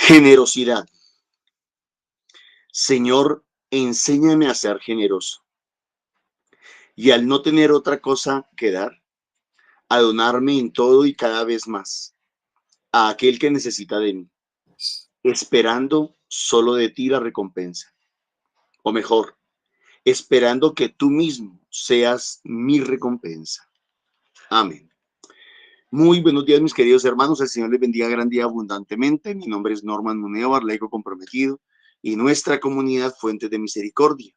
Generosidad. Señor, enséñame a ser generoso y al no tener otra cosa que dar, a donarme en todo y cada vez más a aquel que necesita de mí, esperando solo de ti la recompensa. O mejor, esperando que tú mismo seas mi recompensa. Amén. Muy buenos días, mis queridos hermanos. El Señor les bendiga grande y abundantemente. Mi nombre es Norman Muneo, laico comprometido, y nuestra comunidad Fuentes de Misericordia,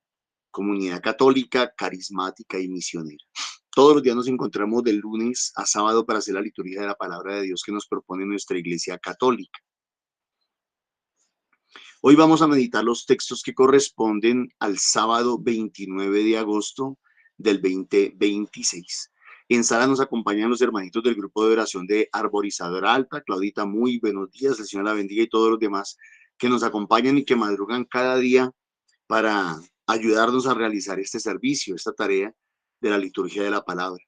comunidad católica, carismática y misionera. Todos los días nos encontramos de lunes a sábado para hacer la liturgia de la palabra de Dios que nos propone nuestra Iglesia Católica. Hoy vamos a meditar los textos que corresponden al sábado 29 de agosto del 2026. En sala nos acompañan los hermanitos del grupo de oración de Arborizadora Alta. Claudita, muy buenos días, el Señor la bendiga, y todos los demás que nos acompañan y que madrugan cada día para ayudarnos a realizar este servicio, esta tarea de la liturgia de la palabra.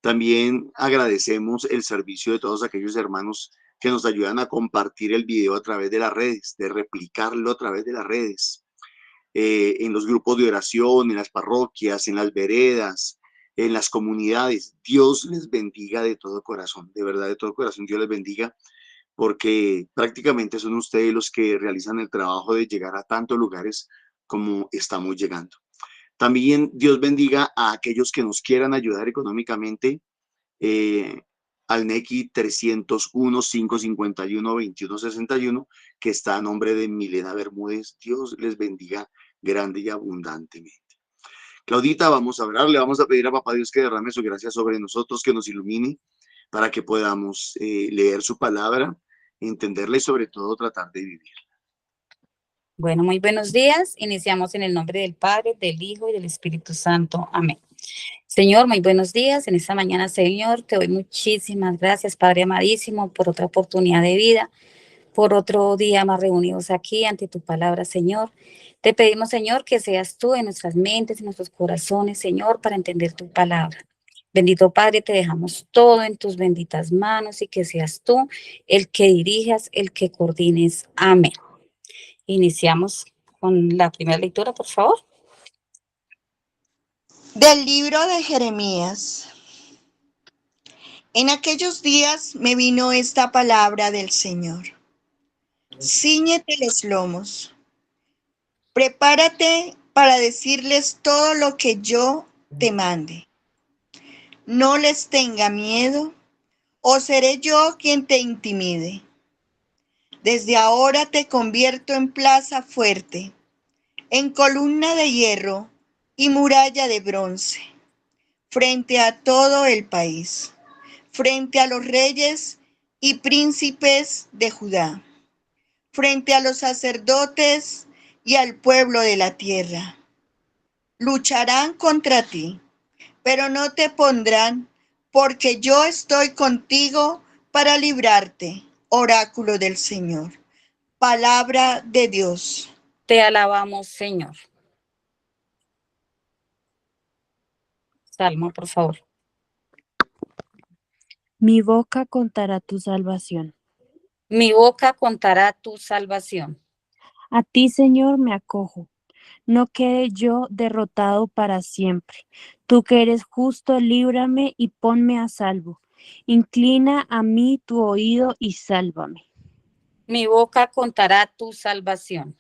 También agradecemos el servicio de todos aquellos hermanos que nos ayudan a compartir el video a través de las redes, de replicarlo a través de las redes, en los grupos de oración, en las parroquias, en las veredas, en las comunidades. Dios les bendiga de todo corazón, de verdad, de todo corazón, Dios les bendiga, porque prácticamente son ustedes los que realizan el trabajo de llegar a tantos lugares como estamos llegando. También Dios bendiga a aquellos que nos quieran ayudar económicamente, al NECI 301-551-2161, que está a nombre de Milena Bermúdez. Dios les bendiga grande y abundantemente. Claudita, vamos a orar, le vamos a pedir a Papá Dios que derrame su gracia sobre nosotros, que nos ilumine para que podamos leer su palabra, entenderla y sobre todo tratar de vivir. Bueno, muy buenos días. Iniciamos en el nombre del Padre, del Hijo y del Espíritu Santo. Amén. Señor, muy buenos días. En esta mañana, Señor, te doy muchísimas gracias, Padre amadísimo, por otra oportunidad de vida, por otro día más reunidos aquí ante tu palabra, Señor. Te pedimos, Señor, que seas tú en nuestras mentes, en nuestros corazones, Señor, para entender tu palabra. Bendito Padre, te dejamos todo en tus benditas manos y que seas tú el que dirijas, el que coordines. Amén. Iniciamos con la primera lectura, por favor. Del libro de Jeremías. En aquellos días me vino esta palabra del Señor. Cíñete los lomos. Prepárate para decirles todo lo que yo te mande. No les tenga miedo, o seré yo quien te intimide. Desde ahora te convierto en plaza fuerte, en columna de hierro y muralla de bronce, frente a todo el país, frente a los reyes y príncipes de Judá, frente a los sacerdotes y al pueblo de la tierra. Lucharán contra ti, pero no te pondrán, porque yo estoy contigo para librarte, oráculo del Señor. Palabra de Dios. Te alabamos, Señor. Salmo, por favor. Mi boca contará tu salvación. Mi boca contará tu salvación. A ti, Señor, me acojo. No quede yo derrotado para siempre. Tú que eres justo, líbrame y ponme a salvo. Inclina a mí tu oído y sálvame. Mi boca contará tu salvación.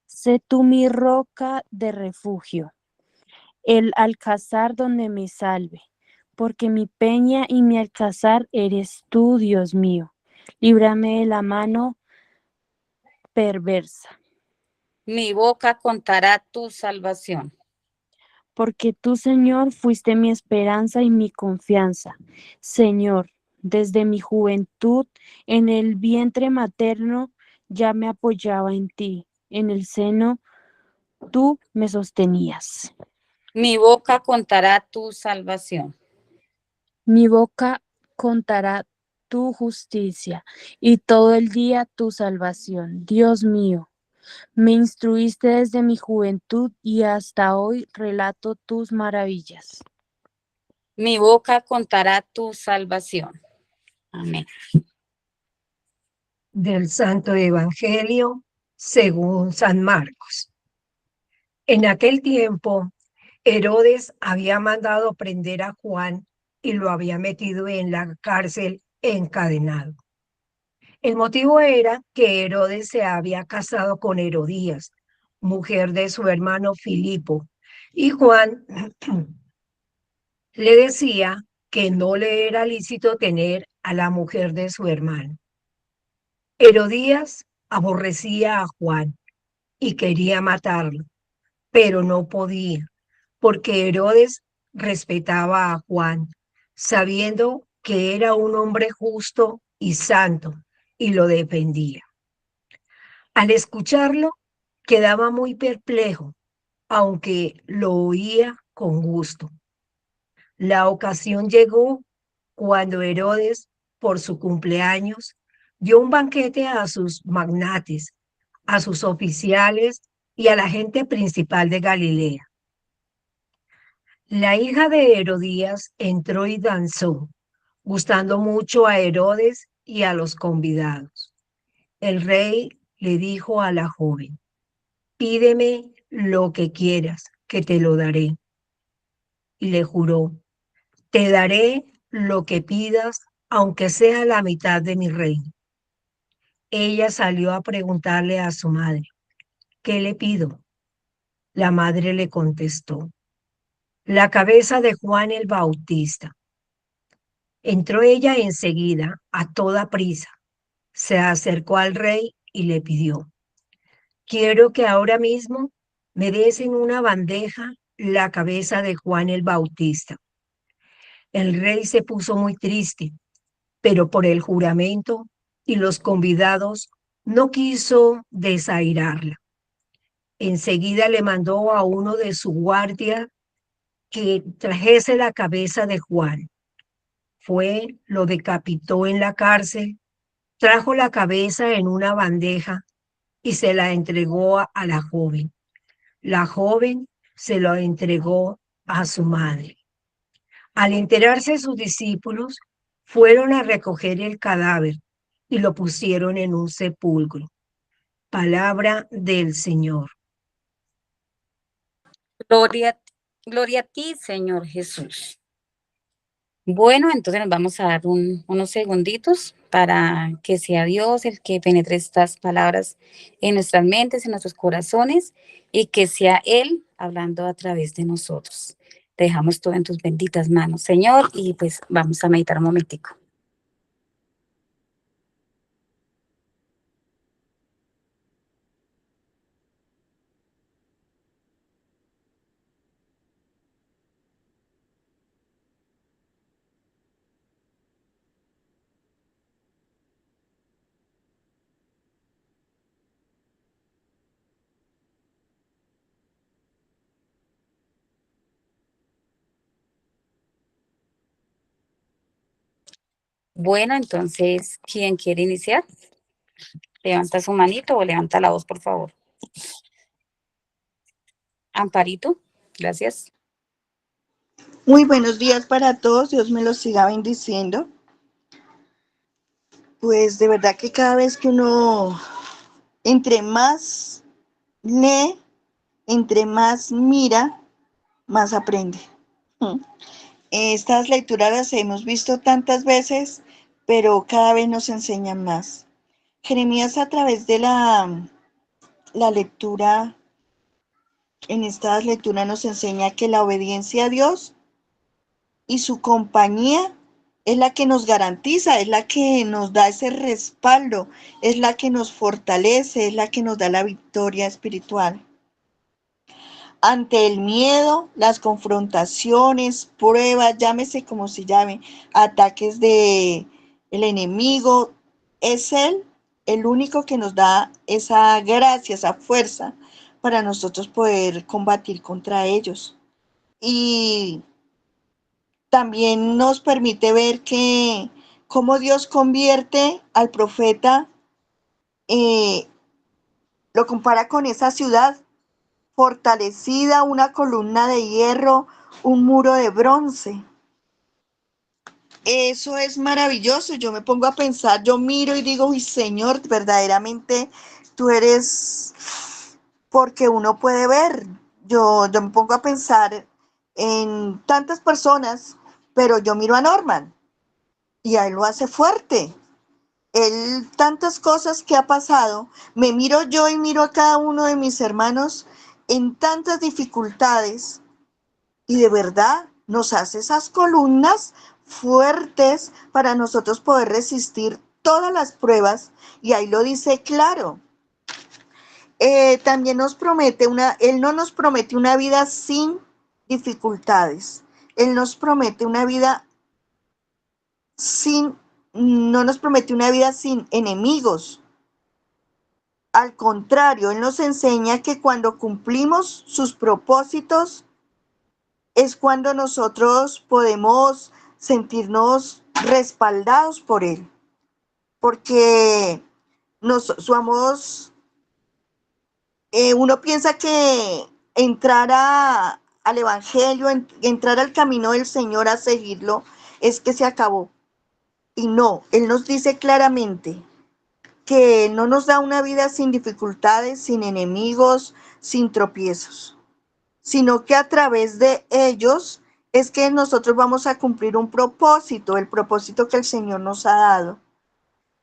Sé tú mi roca de refugio, el alcázar donde me salve, porque mi peña y mi alcázar eres tú, Dios mío. Líbrame de la mano perversa. Mi boca contará tu salvación. Porque tú, Señor, fuiste mi esperanza y mi confianza. Señor, desde mi juventud, en el vientre materno, ya me apoyaba en ti. En el seno, tú me sostenías. Mi boca contará tu salvación. Mi boca contará tu justicia y todo el día tu salvación. Dios mío, me instruiste desde mi juventud y hasta hoy relato tus maravillas. Mi boca contará tu salvación. Amén. Del Santo Evangelio según San Marcos. En aquel tiempo, Herodes había mandado prender a Juan y lo había metido en la cárcel encadenado. El motivo era que Herodes se había casado con Herodías, mujer de su hermano Filipo, y Juan le decía que no le era lícito tener a la mujer de su hermano. Herodías aborrecía a Juan y quería matarlo, pero no podía, porque Herodes respetaba a Juan, sabiendo que era un hombre justo y santo, y lo defendía. Al escucharlo, quedaba muy perplejo, aunque lo oía con gusto. La ocasión llegó cuando Herodes, por su cumpleaños, dio un banquete a sus magnates, a sus oficiales y a la gente principal de Galilea. La hija de Herodías entró y danzó, gustando mucho a Herodes y a los convidados. El rey le dijo a la joven: pídeme lo que quieras, que te lo daré. Y le juró: te daré lo que pidas, aunque sea la mitad de mi reino. Ella salió a preguntarle a su madre: ¿qué le pido? La madre le contestó: la cabeza de Juan el Bautista. Entró ella enseguida, a toda prisa, se acercó al rey y le pidió: quiero que ahora mismo me des en una bandeja la cabeza de Juan el Bautista. El rey se puso muy triste, pero por el juramento y los convidados no quiso desairarla. Enseguida le mandó a uno de su guardia que trajese la cabeza de Juan. Fue, lo decapitó en la cárcel, trajo la cabeza en una bandeja y se la entregó a la joven. La joven se lo entregó a su madre. Al enterarse sus discípulos, fueron a recoger el cadáver y lo pusieron en un sepulcro. Palabra del Señor. Gloria, gloria a ti, Señor Jesús. Bueno, entonces nos vamos a dar unos segunditos para que sea Dios el que penetre estas palabras en nuestras mentes, en nuestros corazones, y que sea Él hablando a través de nosotros. Te dejamos todo en tus benditas manos, Señor, y pues vamos a meditar un momentico. Bueno, entonces, ¿quién quiere iniciar? Levanta su manito o levanta la voz, por favor. Amparito, gracias. Muy buenos días para todos, Dios me los siga bendiciendo. Pues de verdad que cada vez que uno, entre más lee, entre más mira, más aprende. Estas lecturas las hemos visto tantas veces, pero cada vez nos enseñan más. Jeremías, a través de la lectura, en estas lecturas nos enseña que la obediencia a Dios y su compañía es la que nos garantiza, es la que nos da ese respaldo, es la que nos fortalece, es la que nos da la victoria espiritual. Ante el miedo, las confrontaciones, pruebas, llámese como se llame, ataques de el enemigo, es Él el único que nos da esa gracia, esa fuerza para nosotros poder combatir contra ellos. Y también nos permite ver que cómo Dios convierte al profeta, lo compara con esa ciudad fortalecida, una columna de hierro, un muro de bronce. Eso es maravilloso. Yo me pongo a pensar, yo miro y digo, uy, Señor, verdaderamente tú eres, porque uno puede ver. Yo me pongo a pensar en tantas personas, pero yo miro a Norman y a él lo hace fuerte. Él, tantas cosas que ha pasado, me miro yo y miro a cada uno de mis hermanos en tantas dificultades y de verdad nos hace esas columnas fuertes para nosotros poder resistir todas las pruebas y ahí lo dice claro. También nos promete él no nos promete una vida sin dificultades, él nos promete una vida sin, no nos promete una vida sin enemigos. Al contrario, él nos enseña que cuando cumplimos sus propósitos es cuando nosotros podemos sentirnos respaldados por él, porque somos, uno piensa que entrar al evangelio, entrar al camino del Señor a seguirlo, es que se acabó. Y no, él nos dice claramente que no nos da una vida sin dificultades, sin enemigos, sin tropiezos, sino que a través de ellos es que nosotros vamos a cumplir un propósito, el propósito que el Señor nos ha dado.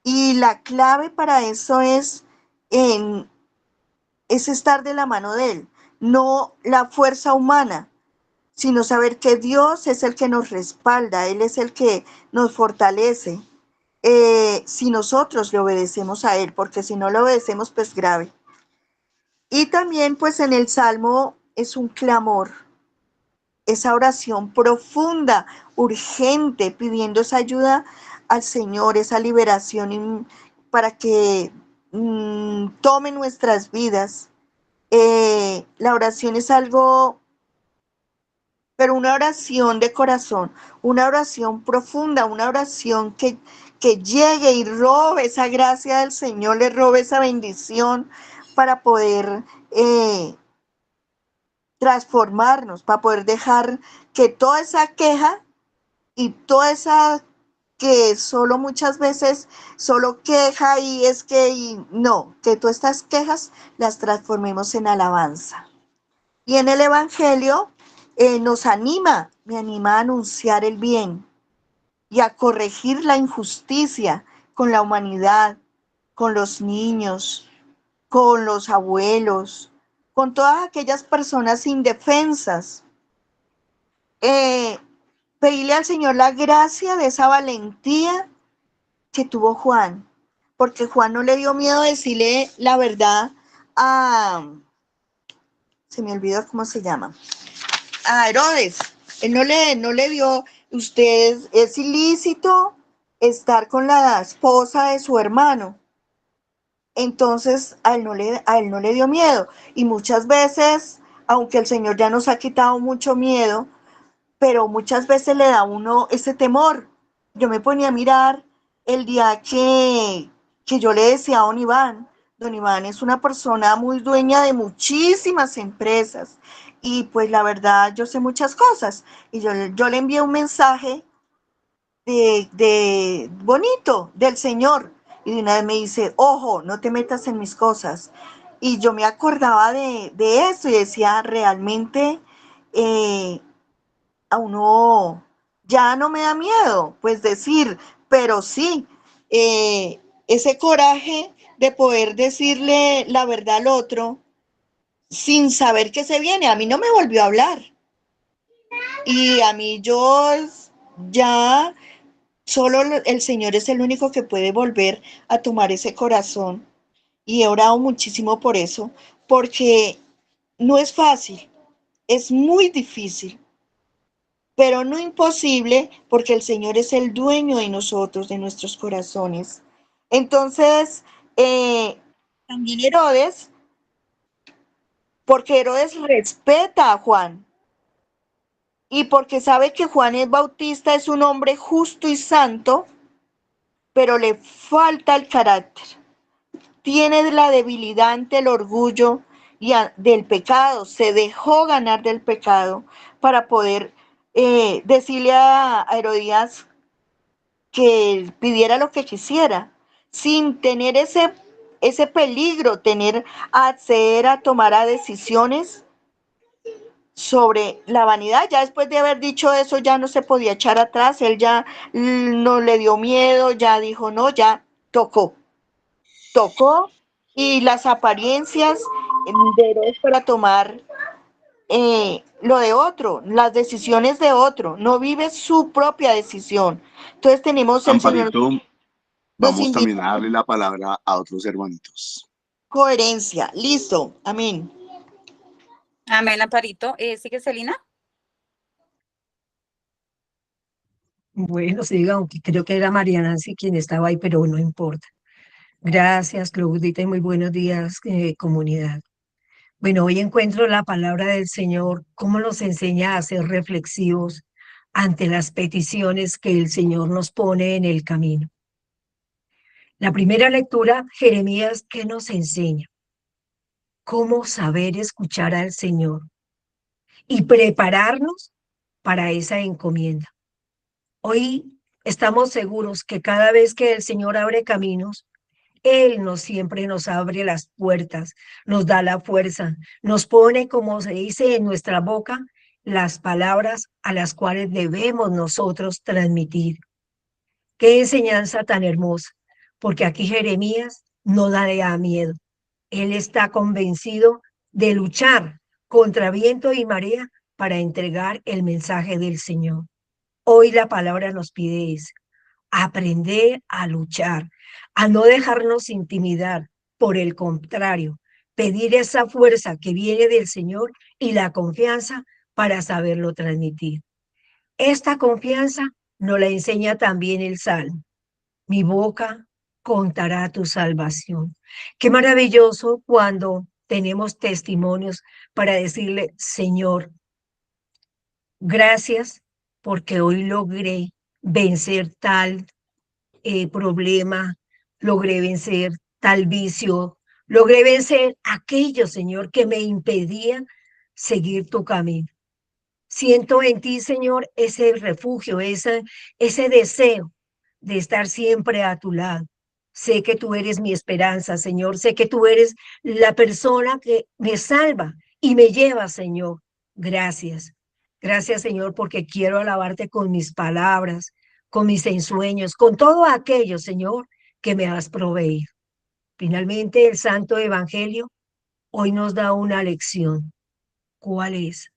Y la clave para eso es estar de la mano de Él, no la fuerza humana, sino saber que Dios es el que nos respalda, Él es el que nos fortalece. Si nosotros le obedecemos a Él, porque si no le obedecemos, pues grave. Y también pues en el Salmo es un clamor, esa oración profunda, urgente, pidiendo esa ayuda al Señor, esa liberación para que tome nuestras vidas. La oración es algo, pero una oración de corazón, una oración profunda, una oración que llegue y robe esa gracia del Señor, le robe esa bendición para poder transformarnos, para poder dejar que toda esa queja y toda esa que solo muchas veces solo queja y es que y no, que todas estas quejas las transformemos en alabanza. Y en el Evangelio me anima a anunciar el bien y a corregir la injusticia con la humanidad, con los niños, con los abuelos, con todas aquellas personas indefensas. Pedirle al Señor la gracia de esa valentía que tuvo Juan, porque Juan no le dio miedo decirle la verdad se me olvidó cómo se llama, a Herodes. Él no le dio, usted es ilícito estar con la esposa de su hermano. Entonces a él no le dio miedo. Y muchas veces, aunque el Señor ya nos ha quitado mucho miedo, pero muchas veces le da a uno ese temor. Yo me ponía a mirar el día que yo le decía a don Iván es una persona muy dueña de muchísimas empresas y pues la verdad yo sé muchas cosas y yo le envié un mensaje de bonito del Señor y de una vez me dice, ojo, no te metas en mis cosas. Y yo me acordaba de eso y decía, realmente a uno ya no me da miedo, pues decir, pero sí, ese coraje de poder decirle la verdad al otro sin saber qué se viene. A mí no me volvió a hablar. Y a mí ya solo el Señor es el único que puede volver a tomar ese corazón. Y he orado muchísimo por eso, porque no es fácil, es muy difícil, pero no imposible, porque el Señor es el dueño de nosotros, de nuestros corazones. Entonces, también Herodes, porque Herodes respeta a Juan y porque sabe que Juan el Bautista es un hombre justo y santo, pero le falta el carácter. Tiene la debilidad ante el orgullo y del pecado, se dejó ganar del pecado para poder decirle a Herodías que pidiera lo que quisiera, sin tener ese peligro, acceder a tomar a decisiones sobre la vanidad. Ya después de haber dicho eso, ya no se podía echar atrás, él ya no le dio miedo, ya dijo no, ya tocó, y las apariencias de Herodes para tomar lo de otro, las decisiones de otro, no vive su propia decisión. Entonces tenemos el Señor Amparito, nos vamos invita también a darle la palabra a otros hermanitos. a coherencia. Listo, amén. Amén, Amparito. ¿Sigue Celina? Bueno, siga, aunque creo que era María Nancy quien estaba ahí, pero no importa. Gracias, Claudita, y muy buenos días, comunidad. Bueno, hoy encuentro la palabra del Señor, cómo nos enseña a ser reflexivos ante las peticiones que el Señor nos pone en el camino. La primera lectura, Jeremías, ¿qué nos enseña? Cómo saber escuchar al Señor y prepararnos para esa encomienda. Hoy estamos seguros que cada vez que el Señor abre caminos, Él siempre nos abre las puertas, nos da la fuerza, nos pone, como se dice en nuestra boca, las palabras a las cuales debemos nosotros transmitir. Qué enseñanza tan hermosa, porque aquí Jeremías no da miedo. Él está convencido de luchar contra viento y marea para entregar el mensaje del Señor. Hoy la palabra nos pide eso, aprender a luchar, a no dejarnos intimidar. Por el contrario, pedir esa fuerza que viene del Señor y la confianza para saberlo transmitir. Esta confianza nos la enseña también el Salmo. Mi boca contará tu salvación. Qué maravilloso cuando tenemos testimonios para decirle, Señor, gracias porque hoy logré vencer tal problema, logré vencer tal vicio, logré vencer aquello, Señor, que me impedía seguir tu camino. Siento en ti, Señor, ese refugio, ese deseo de estar siempre a tu lado. Sé que tú eres mi esperanza, Señor. Sé que tú eres la persona que me salva y me lleva, Señor. Gracias. Gracias, Señor, porque quiero alabarte con mis palabras, con mis ensueños, con todo aquello, Señor, que me has proveído. Finalmente, el Santo Evangelio hoy nos da una lección. ¿Cuál es?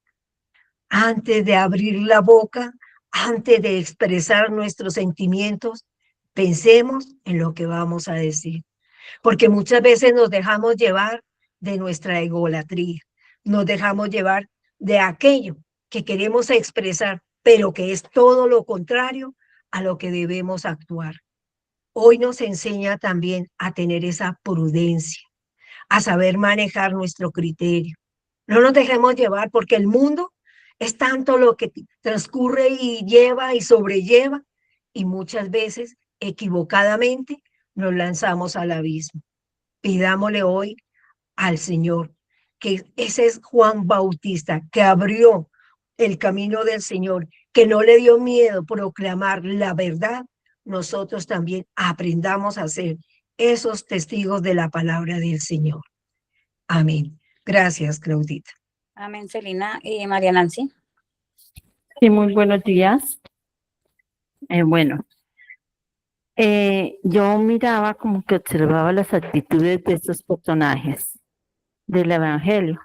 Antes de abrir la boca, antes de expresar nuestros sentimientos, pensemos en lo que vamos a decir. Porque muchas veces nos dejamos llevar de nuestra egolatría, nos dejamos llevar de aquello que queremos expresar, pero que es todo lo contrario a lo que debemos actuar. Hoy nos enseña también a tener esa prudencia, a saber manejar nuestro criterio. No nos dejemos llevar porque el mundo es tanto lo que transcurre y lleva y sobrelleva y muchas veces equivocadamente nos lanzamos al abismo. Pidámosle hoy al Señor, que ese es Juan Bautista, que abrió el camino del Señor, que no le dio miedo proclamar la verdad. Nosotros también aprendamos a ser esos testigos de la palabra del Señor. Amén. Gracias, Claudita. Amén, Celina. María Nancy. Sí, muy buenos días. Yo miraba como que observaba las actitudes de estos personajes del Evangelio.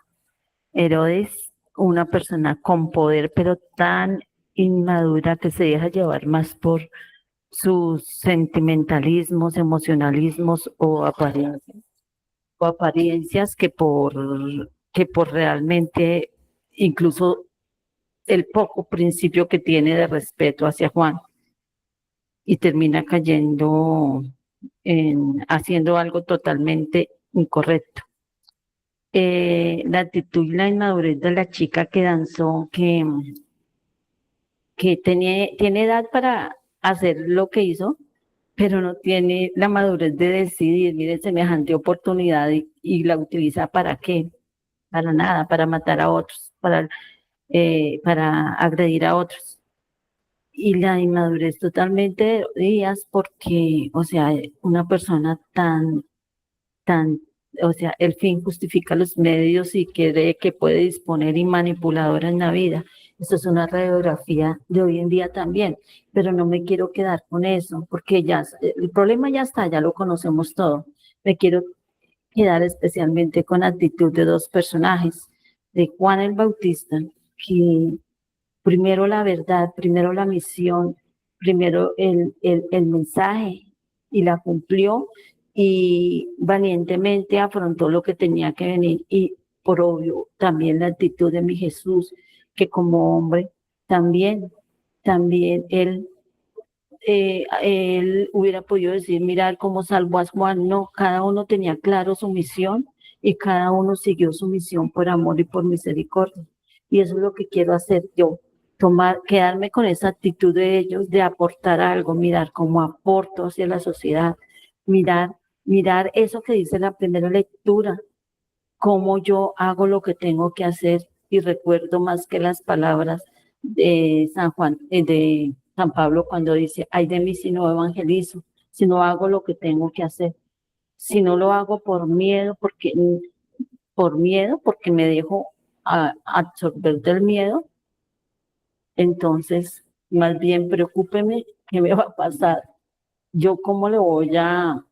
Herodes, una persona con poder, pero tan inmadura que se deja llevar más por sus sentimentalismos, emocionalismos o apariencias que por realmente incluso el poco principio que tiene de respeto hacia Juan, y termina cayendo haciendo algo totalmente incorrecto. La actitud y la inmadurez de la chica que danzó, que tiene edad para hacer lo que hizo, pero no tiene la madurez de decidir, mire, semejante oportunidad y la utiliza ¿para qué? Para nada, para matar a otros, para agredir a otros. y la inmadurez totalmente de Herodías, porque, o sea, una persona tan, o sea, el fin justifica los medios y cree que puede disponer y manipuladora en la vida. Eso es una radiografía de hoy en día también, pero no me quiero quedar con eso, porque ya, el problema ya está, ya lo conocemos todo. Me quiero quedar especialmente con la actitud de dos personajes, de Juan el Bautista, que primero la verdad, primero la misión, primero el mensaje y la cumplió y valientemente afrontó lo que tenía que venir y por obvio también la actitud de mi Jesús, que como hombre también él hubiera podido decir, mirar cómo salvó a Juan, no, cada uno tenía claro su misión y cada uno siguió su misión por amor y por misericordia. Y eso es lo que quiero hacer yo, quedarme con esa actitud de ellos, de aportar algo, mirar cómo aporto hacia la sociedad, mirar eso que dice la primera lectura, cómo yo hago lo que tengo que hacer y recuerdo más que las palabras de San Juan, de San Pablo cuando dice, ay de mí si no evangelizo, si no hago lo que tengo que hacer, si no lo hago por miedo, porque me dejo absorber del miedo, entonces más bien preocúpeme qué me va a pasar, yo cómo le voy a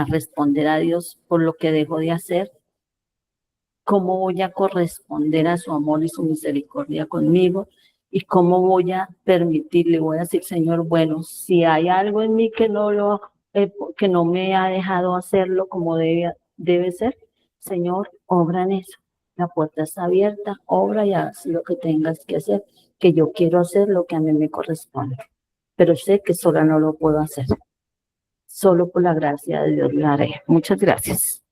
responder a Dios por lo que dejo de hacer, cómo voy a corresponder a su amor y su misericordia conmigo y cómo voy a permitirle, voy a decir, Señor, bueno, si hay algo en mí que no me ha dejado hacerlo como debe ser, Señor, obra en eso. La puerta está abierta, obra y haz lo que tengas que hacer, que yo quiero hacer lo que a mí me corresponde. Pero sé que sola no lo puedo hacer. Solo por la gracia de Dios lo haré. Muchas gracias.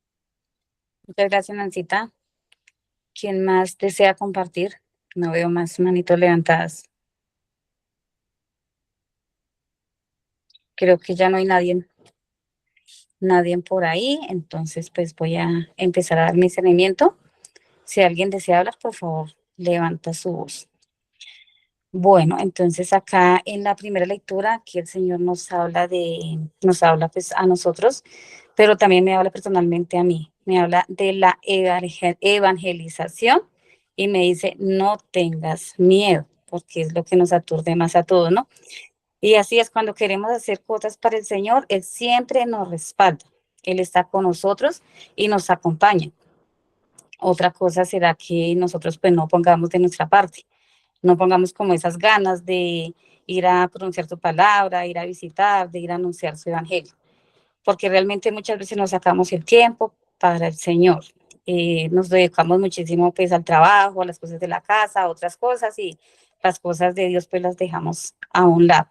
Muchas gracias, Nancita. ¿Quién más desea compartir? No veo más manitos levantadas. Creo que ya no hay nadie por ahí, entonces pues voy a empezar a dar mi discernimiento. Si alguien desea hablar, por favor, levanta su voz. Bueno, entonces acá en la primera lectura, aquí el Señor nos habla pues a nosotros, pero también me habla personalmente a mí. Me habla de la evangelización y me dice, no tengas miedo, porque es lo que nos aturde más a todos, ¿no? Y así es, cuando queremos hacer cosas para el Señor, Él siempre nos respalda. Él está con nosotros y nos acompaña. Otra cosa será que nosotros pues no pongamos de nuestra parte, no pongamos como esas ganas de ir a pronunciar su palabra, ir a visitar, de ir a anunciar su evangelio, porque realmente muchas veces nos sacamos el tiempo para el Señor. Nos dedicamos muchísimo pues al trabajo, a las cosas de la casa, a otras cosas, y las cosas de Dios pues las dejamos a un lado.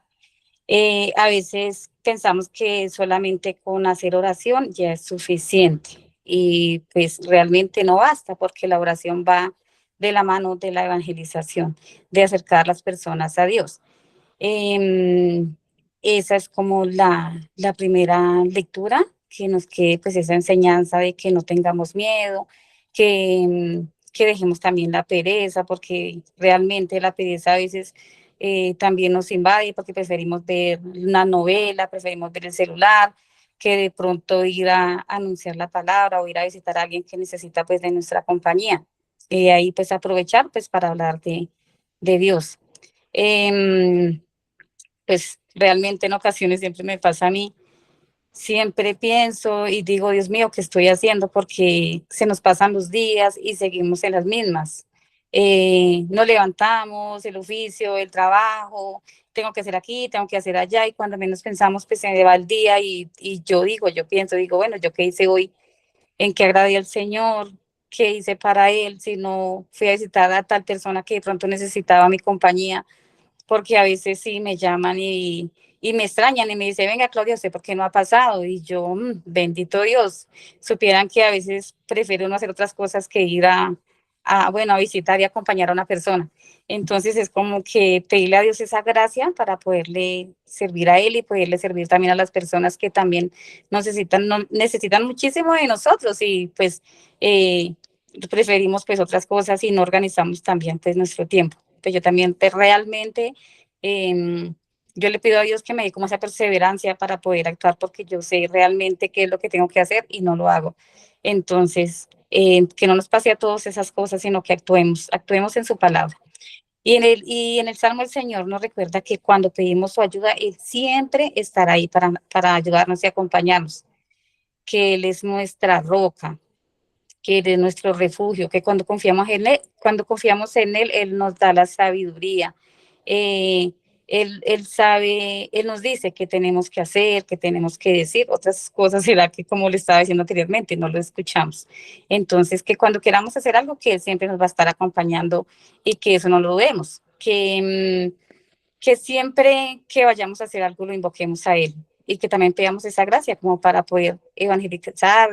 A veces pensamos que solamente con hacer oración ya es suficiente y pues realmente no basta, porque la oración va de la mano de la evangelización, de acercar a las personas a Dios. Esa es como la primera lectura que nos quede, pues esa enseñanza de que no tengamos miedo, que dejemos también la pereza, porque realmente la pereza a veces también nos invade, porque preferimos ver una novela, preferimos ver el celular, que de pronto ir a anunciar la palabra o ir a visitar a alguien que necesita pues de nuestra compañía. Ahí pues aprovechar pues para hablar de Dios. Pues realmente en ocasiones siempre me pasa a mí, siempre pienso y digo, Dios mío, ¿qué estoy haciendo? Porque se nos pasan los días y seguimos en las mismas. Nos levantamos, el oficio, el trabajo, tengo que hacer aquí, tengo que hacer allá, y cuando menos pensamos, pues se me va el día y yo pienso, bueno, ¿yo qué hice hoy? ¿En qué agradé al Señor? ¿Qué hice para Él? Si no fui a visitar a tal persona que de pronto necesitaba mi compañía, porque a veces sí me llaman y me extrañan y me dicen, venga Claudia, ¿usted por qué no ha pasado? Y yo, bendito Dios, supieran que a veces prefiero no hacer otras cosas que ir a visitar y acompañar a una persona. Entonces es como que pedirle a Dios esa gracia para poderle servir a Él y poderle servir también a las personas que también necesitan muchísimo de nosotros, y pues preferimos pues otras cosas y no organizamos también pues nuestro tiempo. Pues yo también realmente Yo le pido a Dios que me dé como esa perseverancia para poder actuar, porque yo sé realmente qué es lo que tengo que hacer y no lo hago. Entonces, que no nos pase a todos esas cosas, sino que actuemos en su palabra. Y en el Salmo el Señor nos recuerda que cuando pedimos su ayuda, Él siempre estará ahí para ayudarnos y acompañarnos, que Él es nuestra roca, que Él es nuestro refugio, que cuando confiamos en Él, Él nos da la sabiduría. Eh, él sabe, Él nos dice qué tenemos que hacer, qué tenemos que decir. Otras cosas será que, como le estaba diciendo anteriormente, no lo escuchamos. Entonces, que cuando queramos hacer algo, que Él siempre nos va a estar acompañando y que eso no lo dudemos, que siempre que vayamos a hacer algo lo invoquemos a Él y que también pidamos esa gracia como para poder evangelizar,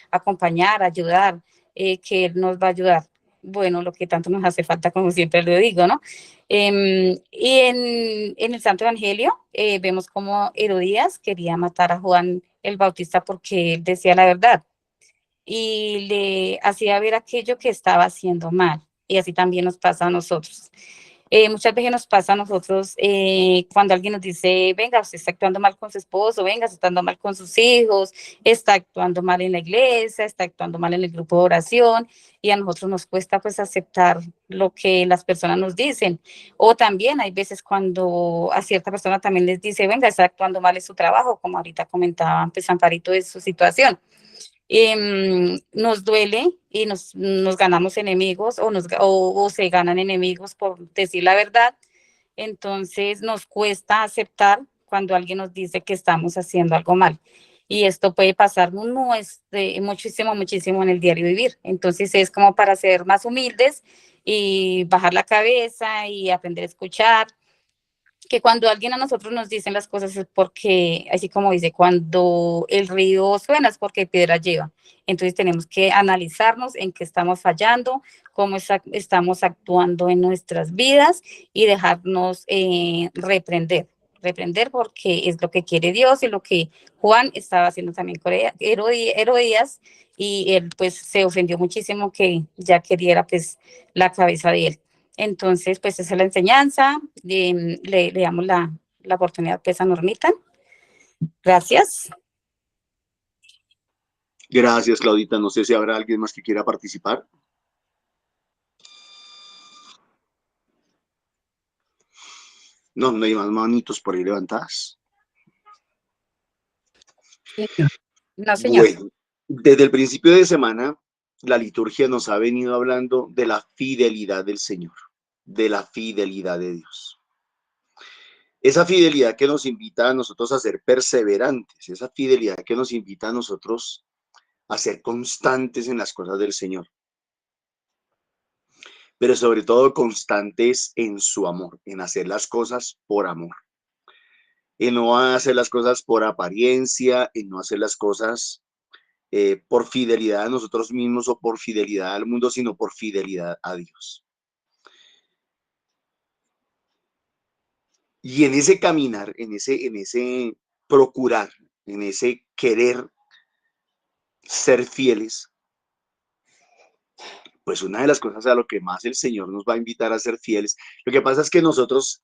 acompañar, ayudar, que Él nos va a ayudar. Bueno, lo que tanto nos hace falta, como siempre lo digo, ¿no? Y en el Santo Evangelio vemos cómo Herodías quería matar a Juan el Bautista porque él decía la verdad y le hacía ver aquello que estaba haciendo mal. Y así también nos pasa a nosotros. Muchas veces nos pasa a nosotros cuando alguien nos dice, venga, usted está actuando mal con su esposo, venga, está actuando mal con sus hijos, está actuando mal en la iglesia, está actuando mal en el grupo de oración, y a nosotros nos cuesta pues aceptar lo que las personas nos dicen. O también hay veces cuando a cierta persona también les dice, venga, está actuando mal en su trabajo, como ahorita comentaba pues Amparito de su situación. Nos duele y nos ganamos enemigos o se ganan enemigos por decir la verdad. Entonces nos cuesta aceptar cuando alguien nos dice que estamos haciendo algo mal. Y esto puede pasar muchísimo, muchísimo en el diario vivir. Entonces es como para ser más humildes y bajar la cabeza y aprender a escuchar, que cuando alguien a nosotros nos dicen las cosas es porque, así como dice, cuando el río suena es porque piedra lleva. Entonces tenemos que analizarnos en qué estamos fallando, cómo estamos actuando en nuestras vidas y dejarnos reprender porque es lo que quiere Dios y lo que Juan estaba haciendo también con Herodías, y él pues se ofendió muchísimo que ya quería pues la cabeza de él. Entonces, pues esa es la enseñanza. Le damos la oportunidad pues a Normita. Gracias. Gracias, Claudita. No sé si habrá alguien más que quiera participar. No, no hay más manitos por ahí levantadas. No, señor. Bueno, desde el principio de semana, la liturgia nos ha venido hablando de la fidelidad del Señor, de la fidelidad de Dios. Esa fidelidad que nos invita a nosotros a ser perseverantes, esa fidelidad que nos invita a nosotros a ser constantes en las cosas del Señor, pero sobre todo constantes en su amor, en hacer las cosas por amor, en no hacer las cosas por apariencia, en no hacer las cosas por fidelidad a nosotros mismos o por fidelidad al mundo, sino por fidelidad a Dios. Y en ese caminar, en ese procurar, en ese querer ser fieles, pues una de las cosas a lo que más el Señor nos va a invitar a ser fieles, lo que pasa es que a nosotros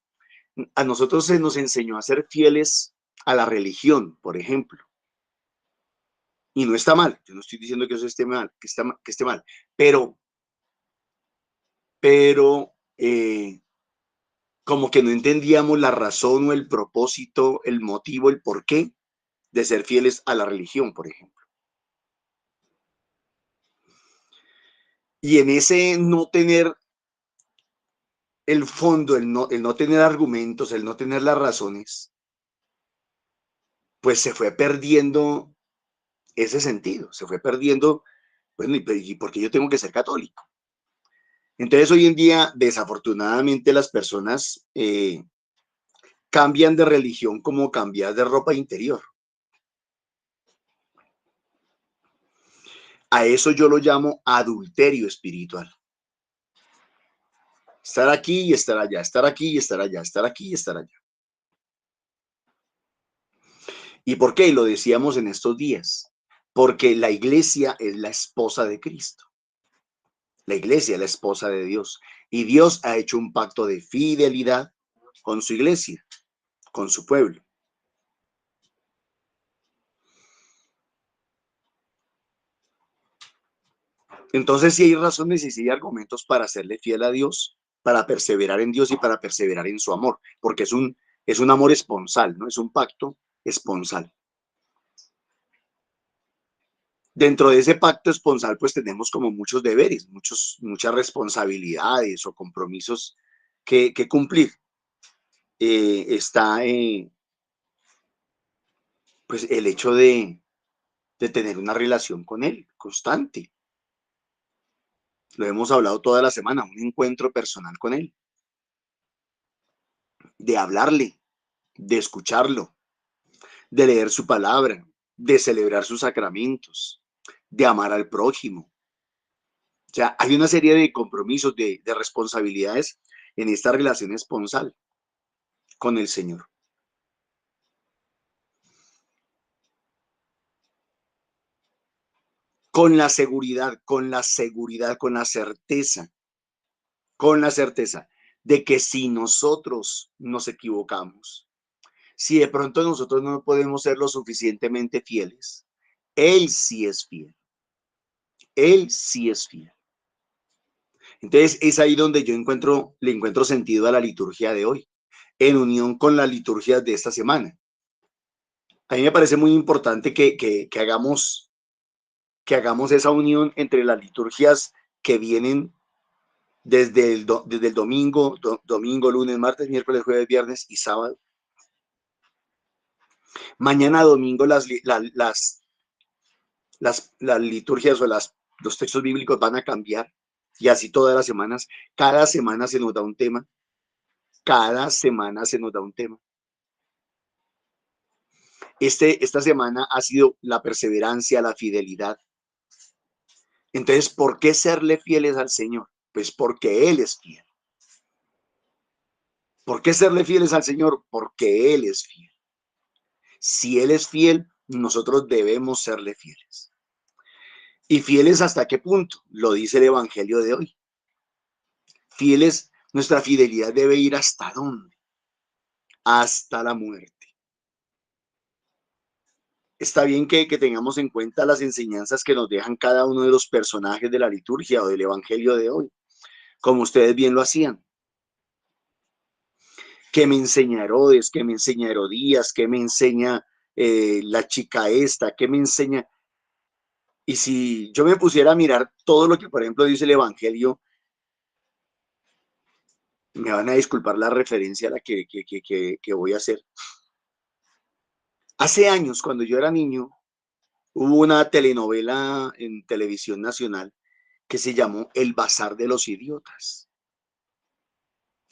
se nos enseñó a ser fieles a la religión, por ejemplo. Y no está mal, yo no estoy diciendo que eso esté mal, que esté mal, pero como que no entendíamos la razón o el propósito, el motivo, el porqué de ser fieles a la religión, por ejemplo. Y en ese no tener el fondo, el no tener argumentos, el no tener las razones, pues se fue perdiendo ese sentido, se fue perdiendo, bueno, ¿y por qué yo tengo que ser católico? Entonces hoy en día, desafortunadamente, las personas cambian de religión como cambiar de ropa interior. A eso yo lo llamo adulterio espiritual. Estar aquí y estar allá, estar aquí y estar allá, estar aquí y estar allá. ¿Y por qué? Lo decíamos en estos días. Porque la iglesia es la esposa de Cristo. La iglesia es la esposa de Dios. Y Dios ha hecho un pacto de fidelidad con su iglesia, con su pueblo. Entonces sí hay razones y sí hay argumentos para serle fiel a Dios, para perseverar en Dios y para perseverar en su amor, porque es un amor esponsal, ¿no? Es un pacto esponsal. Dentro de ese pacto esponsal, pues tenemos como muchos deberes, muchas responsabilidades o compromisos que cumplir. Está pues el hecho de tener una relación con Él constante. Lo hemos hablado toda la semana, un encuentro personal con Él, de hablarle, de escucharlo, de leer su palabra, de celebrar sus sacramentos, de amar al prójimo. O sea, hay una serie de compromisos, de responsabilidades en esta relación esponsal con el Señor. Con la seguridad, con la certeza de que si nosotros nos equivocamos, si de pronto nosotros no podemos ser lo suficientemente fieles, Él sí es fiel. Él sí es fiel. Entonces es ahí donde yo le encuentro sentido a la liturgia de hoy, en unión con la liturgia de esta semana. A mí me parece muy importante que hagamos esa unión entre las liturgias que vienen desde el domingo, lunes, martes, miércoles, jueves, viernes y sábado. Mañana domingo las liturgias o los textos bíblicos van a cambiar y así todas las semanas. Cada semana se nos da un tema. Cada semana se nos da un tema. Esta semana ha sido la perseverancia, la fidelidad. Entonces, ¿por qué serle fieles al Señor? Pues porque Él es fiel. ¿Por qué serle fieles al Señor? Porque Él es fiel. Si Él es fiel, nosotros debemos serle fieles. ¿Y fieles hasta qué punto? Lo dice el Evangelio de hoy. Fieles, nuestra fidelidad debe ir ¿hasta dónde? Hasta la muerte. Está bien que tengamos en cuenta las enseñanzas que nos dejan cada uno de los personajes de la liturgia o del Evangelio de hoy, como ustedes bien lo hacían. ¿Qué me enseña Herodes? ¿Qué me enseña Herodías? ¿Qué me enseña la chica esta? ¿Qué me enseña? Y si yo me pusiera a mirar todo lo que, por ejemplo, dice el Evangelio, me van a disculpar la referencia a la que voy a hacer. Hace años, cuando yo era niño, hubo una telenovela en Televisión Nacional que se llamó El Bazar de los Idiotas.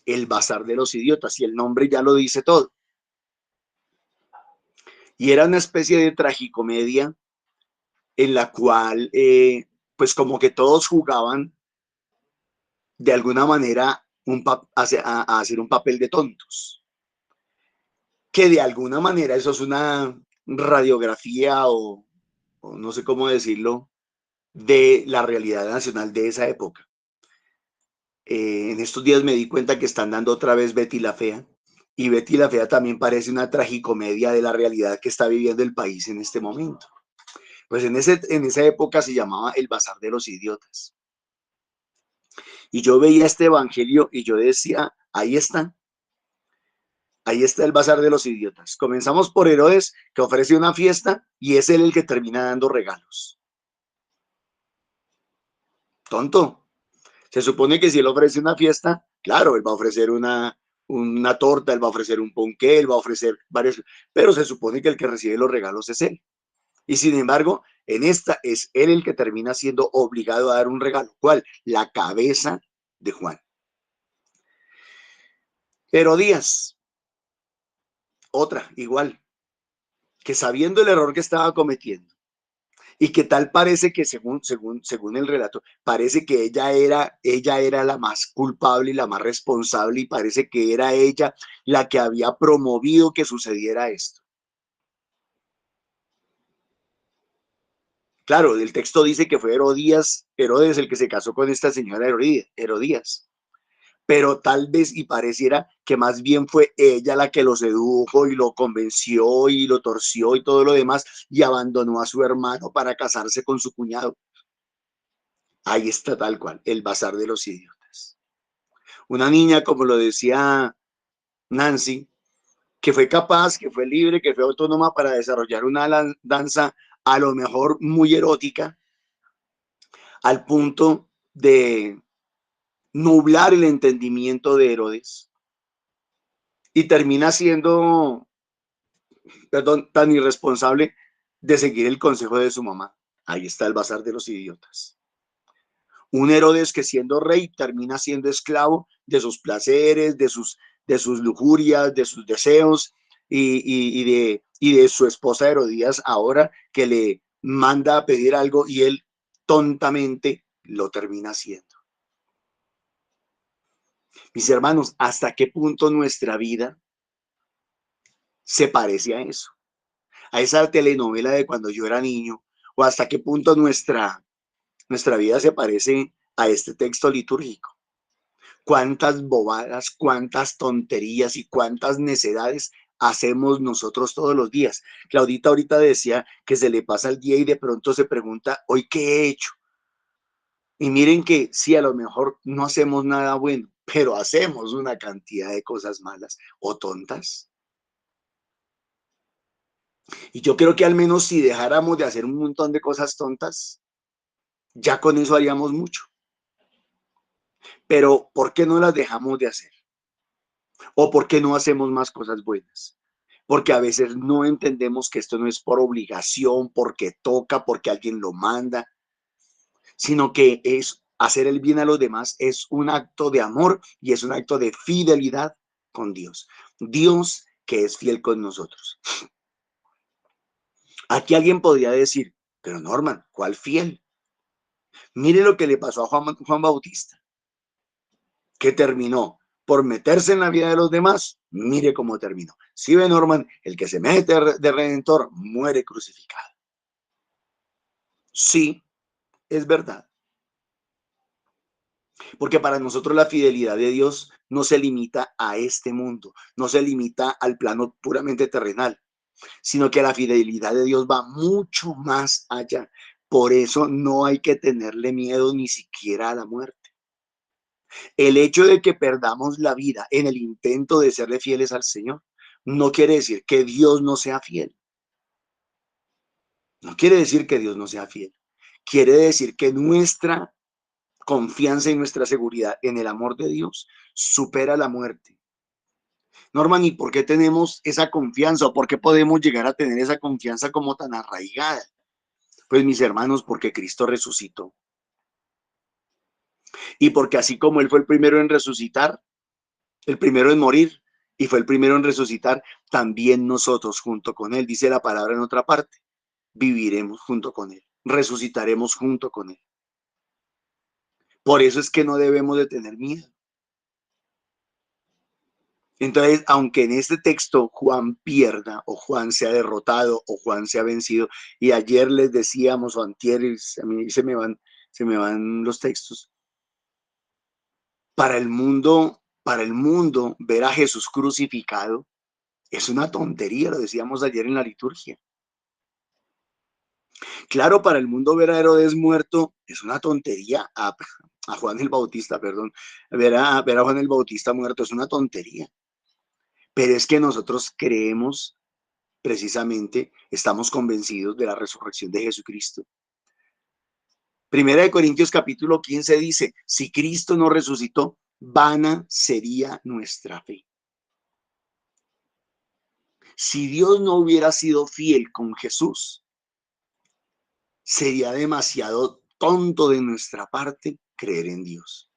El Bazar de los Idiotas, y el nombre ya lo dice todo. Y era una especie de tragicomedia en la cual, pues como que todos jugaban de alguna manera a hacer un papel de tontos. Que de alguna manera eso es una radiografía o no sé cómo decirlo, de la realidad nacional de esa época. En estos días me di cuenta que están dando otra vez Betty la Fea, y Betty la Fea también parece una tragicomedia de la realidad que está viviendo el país en este momento. Pues en esa época se llamaba El Bazar de los Idiotas. Y yo veía este evangelio y yo decía, ahí está el Bazar de los Idiotas. Comenzamos por Herodes, que ofrece una fiesta y es él el que termina dando regalos. Tonto. Se supone que si él ofrece una fiesta, claro, él va a ofrecer una torta, él va a ofrecer un ponqué, él va a ofrecer varios, pero se supone que el que recibe los regalos es él. Y sin embargo, en esta es él el que termina siendo obligado a dar un regalo. ¿Cuál? La cabeza de Juan. Herodías, otra, igual, que sabiendo el error que estaba cometiendo, y que tal parece que según el relato, parece que ella era la más culpable y la más responsable, y parece que era ella la que había promovido que sucediera esto. Claro, el texto dice que fue Herodes el que se casó con esta señora Herodías, pero tal vez y pareciera que más bien fue ella la que lo sedujo y lo convenció y lo torció y todo lo demás y abandonó a su hermano para casarse con su cuñado. Ahí está tal cual, el bazar de los idiotas. Una niña, como lo decía Nancy, que fue capaz, que fue libre, que fue autónoma para desarrollar una danza a lo mejor muy erótica, al punto de nublar el entendimiento de Herodes y termina siendo, perdón, tan irresponsable de seguir el consejo de su mamá. Ahí está el bazar de los idiotas. Un Herodes que siendo rey termina siendo esclavo de sus placeres, de sus lujurias, de sus deseos y de su esposa Herodías ahora que le manda a pedir algo y él tontamente lo termina haciendo. Mis hermanos, ¿hasta qué punto nuestra vida se parece a eso? A esa telenovela de cuando yo era niño, o hasta qué punto nuestra vida se parece a este texto litúrgico. Cuántas bobadas, cuántas tonterías y cuántas necedades hacemos nosotros todos los días. Claudita ahorita decía que se le pasa el día y de pronto se pregunta, ¿hoy qué he hecho? Y miren que sí, a lo mejor no hacemos nada bueno, pero hacemos una cantidad de cosas malas o tontas. Y yo creo que al menos si dejáramos de hacer un montón de cosas tontas, ya con eso haríamos mucho. Pero ¿por qué no las dejamos de hacer? ¿O por qué no hacemos más cosas buenas? Porque a veces no entendemos que esto no es por obligación, porque toca, porque alguien lo manda, sino que es hacer el bien a los demás, es un acto de amor y es un acto de fidelidad con Dios. Dios que es fiel con nosotros. Aquí alguien podría decir, pero Norman, ¿cuál fiel? Mire lo que le pasó a Juan Bautista, que terminó por meterse en la vida de los demás. Mire cómo terminó. Si ve, Norman, el que se mete de redentor muere crucificado. Sí, es verdad. Porque para nosotros la fidelidad de Dios no se limita a este mundo, no se limita al plano puramente terrenal, sino que la fidelidad de Dios va mucho más allá. Por eso no hay que tenerle miedo ni siquiera a la muerte. El hecho de que perdamos la vida en el intento de serle fieles al Señor no quiere decir que Dios no sea fiel. No quiere decir que Dios no sea fiel. Quiere decir que nuestra confianza y nuestra seguridad en el amor de Dios supera la muerte. Norman, ¿y por qué tenemos esa confianza o por qué podemos llegar a tener esa confianza como tan arraigada? Pues mis hermanos, porque Cristo resucitó. Y porque así como Él fue el primero en resucitar, el primero en morir y fue el primero en resucitar, también nosotros junto con Él, dice la palabra en otra parte, viviremos junto con Él, resucitaremos junto con Él. Por eso es que no debemos de tener miedo. Entonces, aunque en este texto Juan pierda o Juan sea derrotado o Juan sea vencido, y ayer les decíamos o antier, a mí se me van los textos, para el mundo ver a Jesús crucificado es una tontería, lo decíamos ayer en la liturgia. Claro, para el mundo ver a Herodes muerto es una tontería, a Juan el Bautista, perdón, ver a Juan el Bautista muerto es una tontería. Pero es que nosotros creemos, precisamente, estamos convencidos de la resurrección de Jesucristo. Primera de Corintios capítulo 15 dice, si Cristo no resucitó, vana sería nuestra fe. Si Dios no hubiera sido fiel con Jesús, sería demasiado tonto de nuestra parte creer en Dios.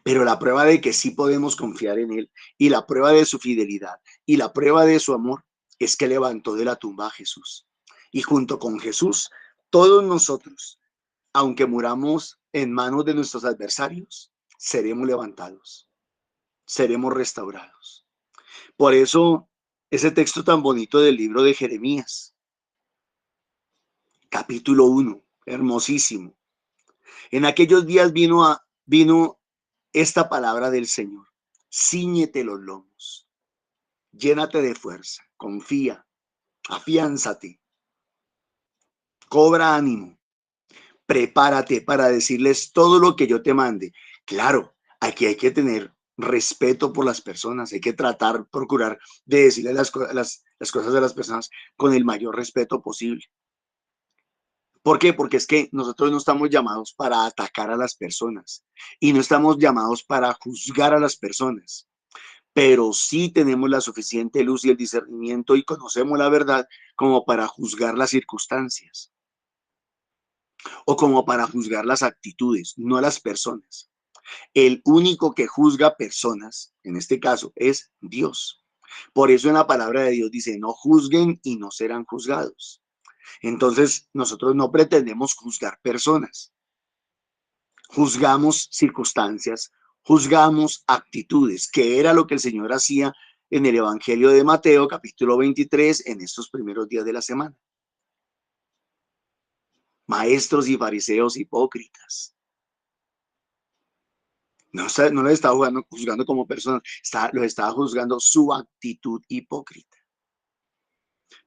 Pero la prueba de que sí podemos confiar en Él y la prueba de su fidelidad y la prueba de su amor es que levantó de la tumba a Jesús. Y junto con Jesús, todos nosotros, aunque muramos en manos de nuestros adversarios, seremos levantados, seremos restaurados. Por eso, ese texto tan bonito del libro de Jeremías, capítulo 1, hermosísimo. En aquellos días vino esta palabra del Señor. Cíñete los lomos, llénate de fuerza, confía, afiánzate, cobra ánimo, prepárate para decirles todo lo que yo te mande. Claro, aquí hay que tener respeto por las personas, hay que procurar de decirle las cosas de las personas con el mayor respeto posible. ¿Por qué? Porque es que nosotros no estamos llamados para atacar a las personas y no estamos llamados para juzgar a las personas, pero sí tenemos la suficiente luz y el discernimiento y conocemos la verdad como para juzgar las circunstancias o como para juzgar las actitudes, no las personas. El único que juzga personas, en este caso, es Dios. Por eso en la palabra de Dios dice, no juzguen y no serán juzgados. Entonces, nosotros no pretendemos juzgar personas. Juzgamos circunstancias, juzgamos actitudes, que era lo que el Señor hacía en el Evangelio de Mateo, capítulo 23, en estos primeros días de la semana. Maestros y fariseos hipócritas. No los estaba juzgando como personas, los estaba juzgando su actitud hipócrita.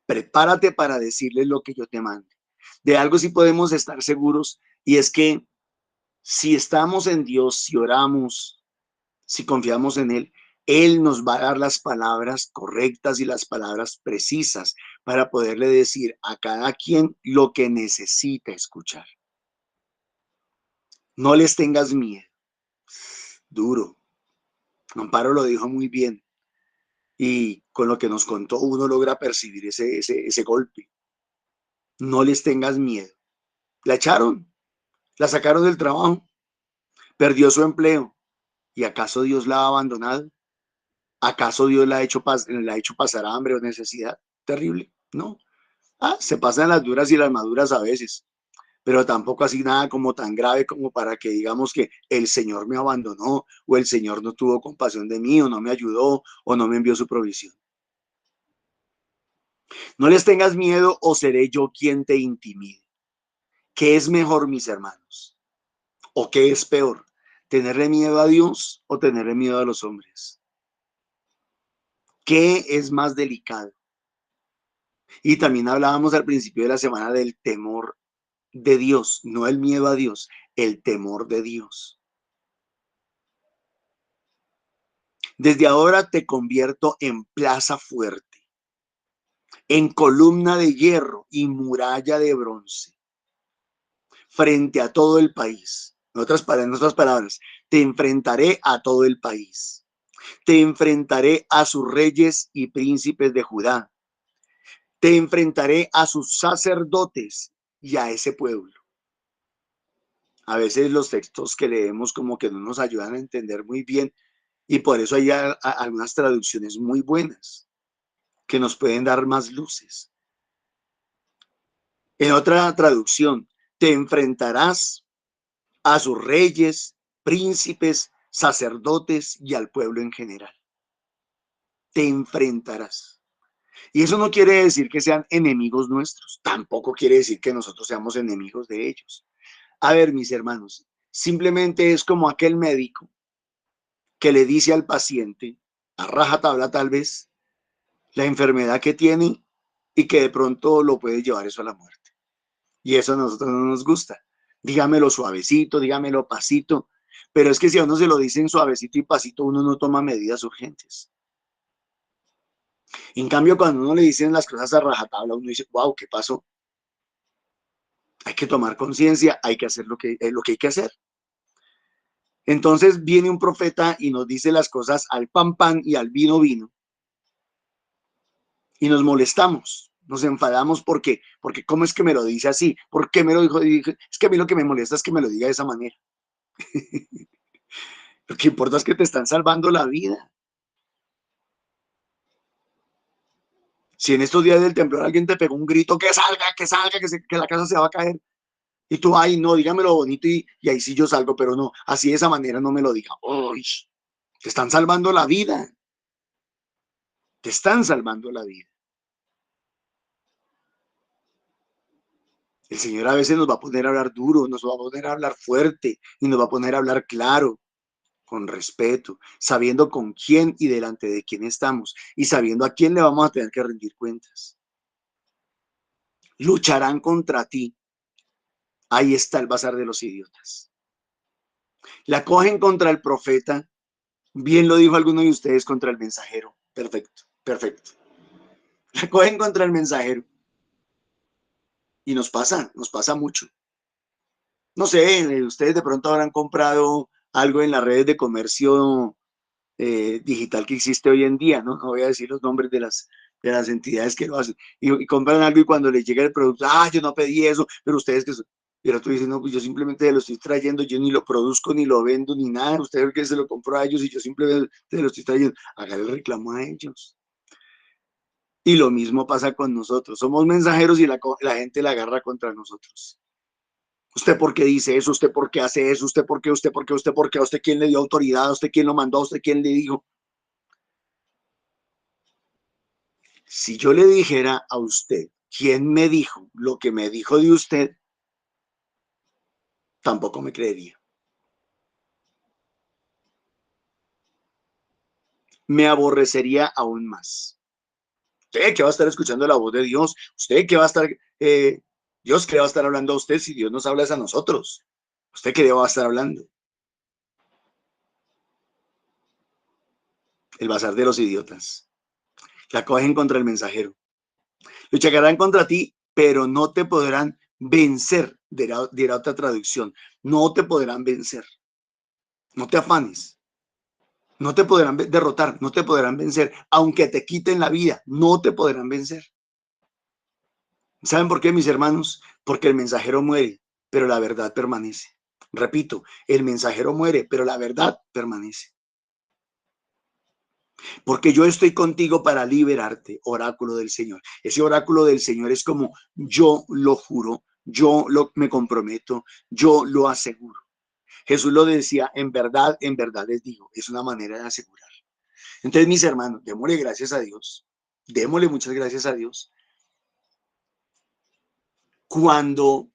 Prepárate para decirles lo que yo te mande. De algo sí podemos estar seguros, y es que si estamos en Dios, si oramos, si confiamos en Él nos va a dar las palabras correctas y las palabras precisas para poderle decir a cada quien lo que necesita escuchar. No les tengas miedo. Duro. Amparo lo dijo muy bien. Y con lo que nos contó, uno logra percibir ese golpe. No les tengas miedo. La echaron, la sacaron del trabajo, perdió su empleo. ¿Y acaso Dios la ha abandonado? ¿Acaso Dios la ha hecho pasar hambre o necesidad? Terrible, ¿no? Se pasan las duras y las maduras a veces, pero tampoco así nada como tan grave como para que digamos que el Señor me abandonó o el Señor no tuvo compasión de mí o no me ayudó o no me envió su provisión. No les tengas miedo o seré yo quien te intimide. ¿Qué es mejor, mis hermanos? ¿O qué es peor? ¿Tenerle miedo a Dios o tenerle miedo a los hombres? ¿Qué es más delicado? Y también hablábamos al principio de la semana del temor de Dios, no el miedo a Dios, el temor de Dios. Desde ahora te convierto en plaza fuerte, en columna de hierro y muralla de bronce, frente a todo el país. En otras palabras, te enfrentaré a todo el país. Te enfrentaré a sus reyes y príncipes de Judá. Te enfrentaré a sus sacerdotes y a ese pueblo. A veces los textos que leemos como que no nos ayudan a entender muy bien y por eso hay algunas traducciones muy buenas que nos pueden dar más luces. En otra traducción, te enfrentarás a sus reyes, príncipes, sacerdotes y al pueblo en general. Te enfrentarás. Y eso no quiere decir que sean enemigos nuestros, tampoco quiere decir que nosotros seamos enemigos de ellos. A ver, mis hermanos, simplemente es como aquel médico que le dice al paciente, a rajatabla tal vez, la enfermedad que tiene y que de pronto lo puede llevar eso a la muerte. Y eso a nosotros no nos gusta. Dígamelo suavecito, dígamelo pasito, pero es que si a uno se lo dicen suavecito y pasito, uno no toma medidas urgentes. En cambio, cuando uno le dicen las cosas a rajatabla, uno dice, wow, ¿qué pasó? Hay que tomar conciencia, hay que hacer lo que hay que hacer. Entonces viene un profeta y nos dice las cosas al pan pan y al vino vino. Y nos molestamos, nos enfadamos porque ¿cómo es que me lo dice así? ¿Por qué me lo dijo? Es que a mí lo que me molesta es que me lo diga de esa manera. Lo que importa es que te están salvando la vida. Si en estos días del temblor alguien te pegó un grito, que salga, que la casa se va a caer. Y tú, ay, no, dígamelo bonito y ahí sí yo salgo, pero no, así de esa manera no me lo diga. Uy, te están salvando la vida. Te están salvando la vida. El Señor a veces nos va a poner a hablar duro, nos va a poner a hablar fuerte y nos va a poner a hablar claro. con respeto, sabiendo con quién y delante de quién estamos y sabiendo a quién le vamos a tener que rendir cuentas. Lucharán contra ti. Ahí está el bazar de los idiotas. La cogen contra el profeta. Bien lo dijo alguno de ustedes, contra el mensajero. Perfecto, perfecto. La cogen contra el mensajero. Y nos pasa mucho. No sé, ustedes de pronto habrán comprado algo en las redes de comercio digital que existe hoy en día, ¿no? No voy a decir los nombres de las entidades que lo hacen. Y compran algo y cuando les llega el producto, yo no pedí eso, pero ustedes que son. Y el otro dice, no, pues yo simplemente lo estoy trayendo, yo ni lo produzco, ni lo vendo, ni nada. Usted que se lo compró a ellos y yo simplemente lo estoy trayendo. Hágale el reclamo a ellos. Y lo mismo pasa con nosotros. Somos mensajeros y la gente la agarra contra nosotros. ¿Usted por qué dice eso? ¿Usted por qué hace eso? ¿Usted por qué? ¿Usted por qué? ¿Usted por qué? ¿A usted quién le dio autoridad? ¿A usted quién lo mandó? ¿A usted quién le dijo? Si yo le dijera a usted quién me dijo lo que me dijo de usted, tampoco me creería. Me aborrecería aún más. Usted que va a estar escuchando la voz de Dios, usted que va a estar, Dios que va a estar hablando a usted si Dios nos habla es a nosotros. Usted que va a estar hablando. El bazar de los idiotas. La cogen contra el mensajero. Lucharán contra ti, pero no te podrán vencer, dirá otra traducción. No te podrán vencer. No te afanes. No te podrán derrotar, no te podrán vencer. Aunque te quiten la vida, no te podrán vencer. ¿Saben por qué, mis hermanos? Porque el mensajero muere, pero la verdad permanece. Repito, el mensajero muere, pero la verdad permanece. Porque yo estoy contigo para liberarte, oráculo del Señor. Ese oráculo del Señor es como yo lo juro, me comprometo, yo lo aseguro. Jesús lo decía, en verdad les digo. Es una manera de asegurar. Entonces, mis hermanos, démosle gracias a Dios. Démosle muchas gracias a Dios. Cuando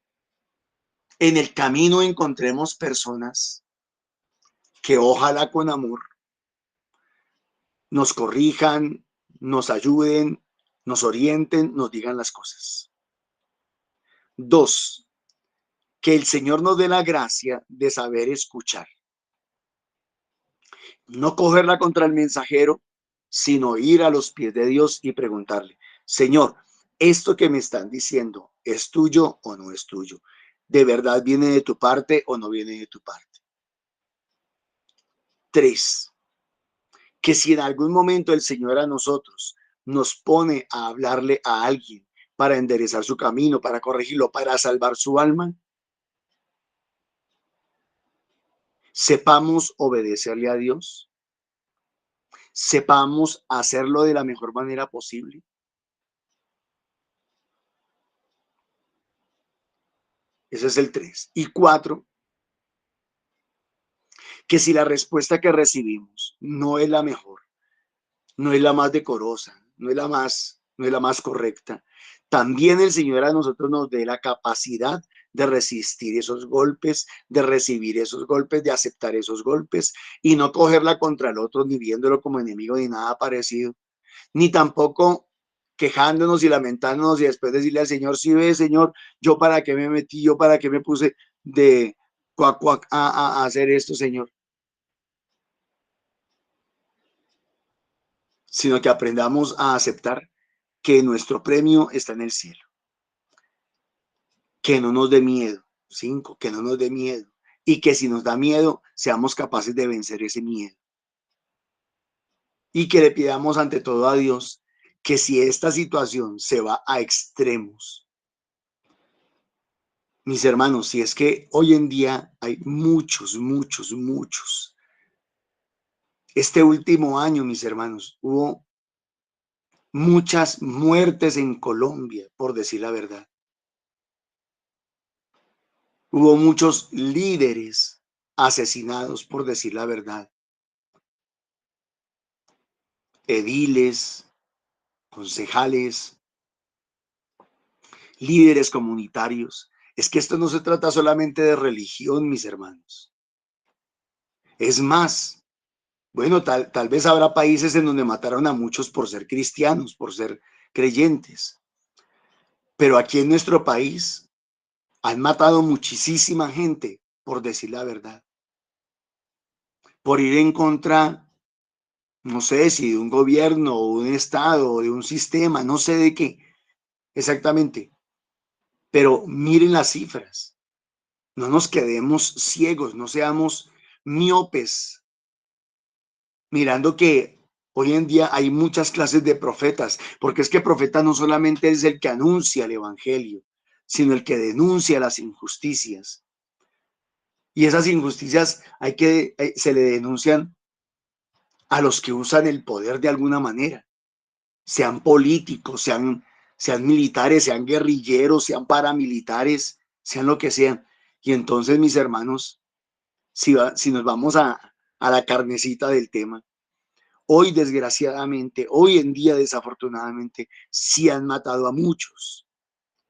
en el camino encontremos personas que ojalá con amor nos corrijan, nos ayuden, nos orienten, nos digan las cosas. 2, que el Señor nos dé la gracia de saber escuchar. No cogerla contra el mensajero, sino ir a los pies de Dios y preguntarle, Señor, ¿esto que me están diciendo es tuyo o no es tuyo? ¿De verdad viene de tu parte o no viene de tu parte? 3, que si en algún momento el Señor a nosotros nos pone a hablarle a alguien para enderezar su camino, para corregirlo, para salvar su alma, sepamos obedecerle a Dios, sepamos hacerlo de la mejor manera posible. Ese es el 3. Y 4, que si la respuesta que recibimos no es la mejor, no es la más decorosa, no es la más correcta, también el Señor a nosotros nos dé la capacidad de resistir esos golpes, de recibir esos golpes, de aceptar esos golpes y no cogerla contra el otro, ni viéndolo como enemigo, ni nada parecido, ni tampoco quejándonos y lamentándonos y después decirle al Señor, sí ve, Señor, yo para qué me metí, yo para qué me puse de cuac, cuac, a hacer esto, Señor. Sino que aprendamos a aceptar que nuestro premio está en el cielo. Que no nos dé miedo. 5, que no nos dé miedo. Y que si nos da miedo, seamos capaces de vencer ese miedo. Y que le pidamos ante todo a Dios que si esta situación se va a extremos, mis hermanos, si es que hoy en día hay muchos. Este último año, mis hermanos, hubo muchas muertes en Colombia, por decir la verdad. Hubo muchos líderes asesinados, por decir la verdad. Ediles, concejales, líderes comunitarios. Es que esto no se trata solamente de religión, mis hermanos. Es más, bueno, tal vez habrá países en donde mataron a muchos por ser cristianos, por ser creyentes, pero aquí en nuestro país han matado muchísima gente por decir la verdad, por ir en contra, no sé si de un gobierno o un estado o de un sistema, no sé de qué exactamente, pero miren las cifras, no nos quedemos ciegos, no seamos miopes, mirando que hoy en día hay muchas clases de profetas, porque es que profeta no solamente es el que anuncia el evangelio, sino el que denuncia las injusticias. Y esas injusticias se le denuncian a los que usan el poder de alguna manera, sean políticos, sean militares, sean guerrilleros, sean paramilitares, sean lo que sean. Y entonces, mis hermanos, si nos vamos a la carnecita del tema, hoy desgraciadamente, hoy en día desafortunadamente, sí han matado a muchos,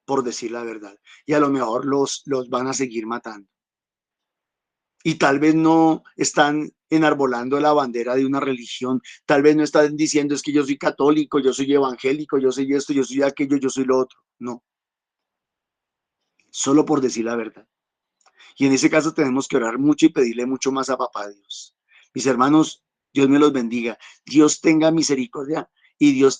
por decir la verdad. Y a lo mejor los van a seguir matando. Y tal vez no están enarbolando la bandera de una religión, tal vez no están diciendo es que yo soy católico, yo soy evangélico, yo soy esto, yo soy aquello, yo soy lo otro. No, solo por decir la verdad. Y en ese caso tenemos que orar mucho y pedirle mucho más a papá Dios. Mis hermanos, Dios me los bendiga. Dios tenga misericordia y Dios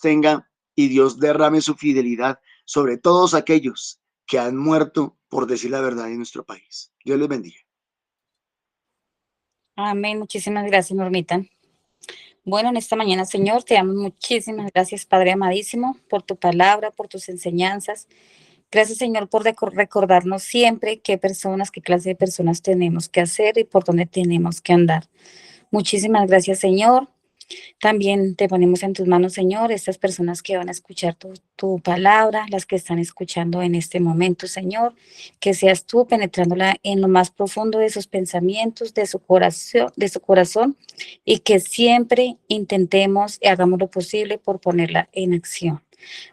derrame su fidelidad sobre todos aquellos que han muerto por decir la verdad en nuestro país. Dios les bendiga. Amén. Muchísimas gracias, Normita. Bueno, en esta mañana, Señor, te damos muchísimas gracias, Padre amadísimo, por tu palabra, por tus enseñanzas. Gracias, Señor, por recordarnos siempre qué personas, qué clase de personas tenemos que hacer y por dónde tenemos que andar. Muchísimas gracias, Señor. También te ponemos en tus manos, Señor, estas personas que van a escuchar tu palabra, las que están escuchando en este momento, Señor, que seas tú penetrándola en lo más profundo de sus pensamientos, de su corazón, y que siempre intentemos y hagamos lo posible por ponerla en acción.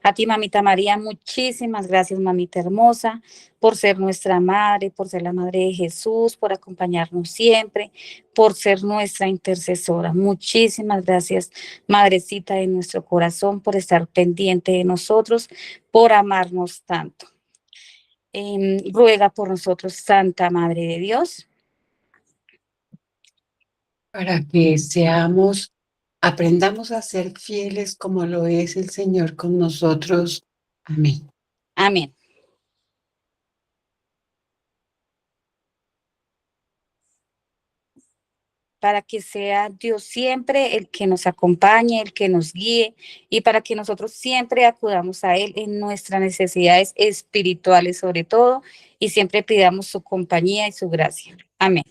A ti, mamita María, muchísimas gracias, mamita hermosa, por ser nuestra madre, por ser la madre de Jesús, por acompañarnos siempre, por ser nuestra intercesora. Muchísimas gracias, madrecita de nuestro corazón, por estar pendiente de nosotros, por amarnos tanto. Ruega por nosotros, Santa Madre de Dios, para que aprendamos a ser fieles como lo es el Señor con nosotros. Amén. amén. Para que sea Dios siempre el que nos acompañe, el que nos guíe y para que nosotros siempre acudamos a Él en nuestras necesidades espirituales sobre todo y siempre pidamos su compañía y su gracia. Amén.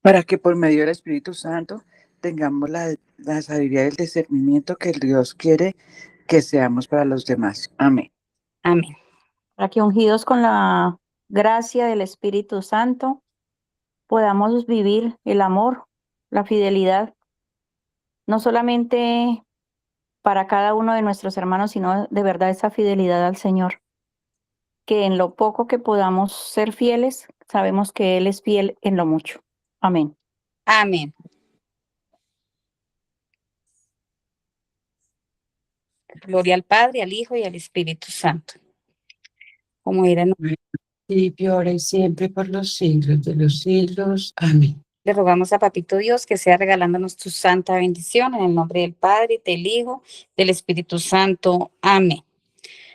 Para que por medio del Espíritu Santo tengamos la sabiduría y el discernimiento que Dios quiere que seamos para los demás. Amén. Amén. Para que ungidos con la gracia del Espíritu Santo podamos vivir el amor, la fidelidad, no solamente para cada uno de nuestros hermanos, sino de verdad esa fidelidad al Señor. Que en lo poco que podamos ser fieles, sabemos que Él es fiel en lo mucho. Amén. Amén. Gloria al Padre, al Hijo y al Espíritu Santo. Como era en Principio, ahora y siempre, por los siglos de los siglos. Amén. Le rogamos a Papito Dios que sea regalándonos su santa bendición en el nombre del Padre, del Hijo, del Espíritu Santo. Amén.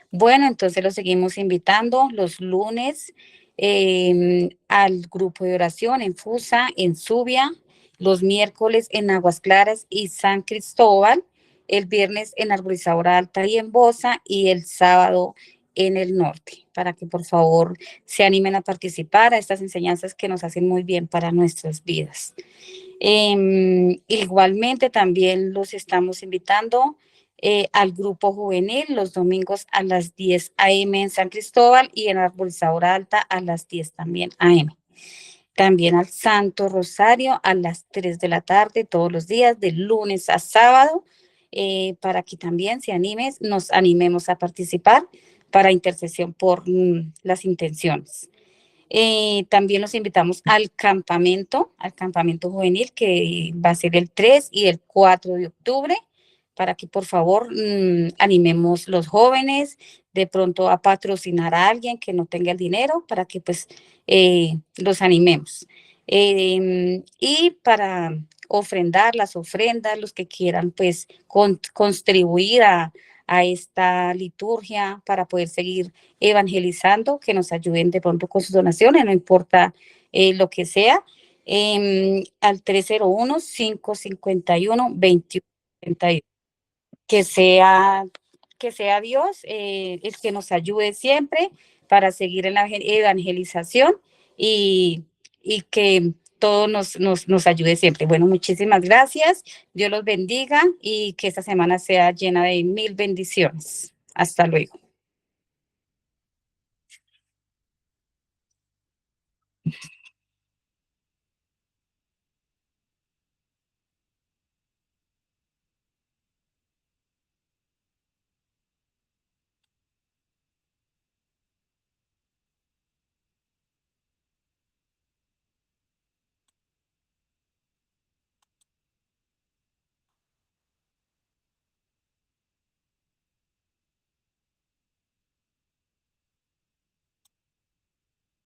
Bueno, entonces lo seguimos invitando los lunes al grupo de oración en Fusa, en Subia, los miércoles en Aguas Claras y San Cristóbal, el viernes en Arborizadora Alta y en Bosa y el sábado en el norte, para que por favor se animen a participar a estas enseñanzas que nos hacen muy bien para nuestras vidas. Igualmente también los estamos invitando al grupo juvenil los domingos a las 10 a.m. en San Cristóbal y en Arborizadora Alta a las 10 también a.m. También al Santo Rosario a las 3 de la tarde todos los días, de lunes a sábado, para que también nos animemos a participar para intercesión por las intenciones. También los invitamos al campamento juvenil, que va a ser el 3 y el 4 de octubre, para que por favor animemos los jóvenes, de pronto a patrocinar a alguien que no tenga el dinero, para que pues los animemos. Y para ofrendar, las ofrendas, los que quieran pues contribuir a esta liturgia para poder seguir evangelizando, que nos ayuden de pronto con sus donaciones, no importa lo que sea, al 301-551-2131. Que sea, que sea Dios el que nos ayude siempre para seguir en la evangelización y que todo nos ayude siempre. Bueno, muchísimas gracias. Dios los bendiga y que esta semana sea llena de 1000 bendiciones. Hasta luego.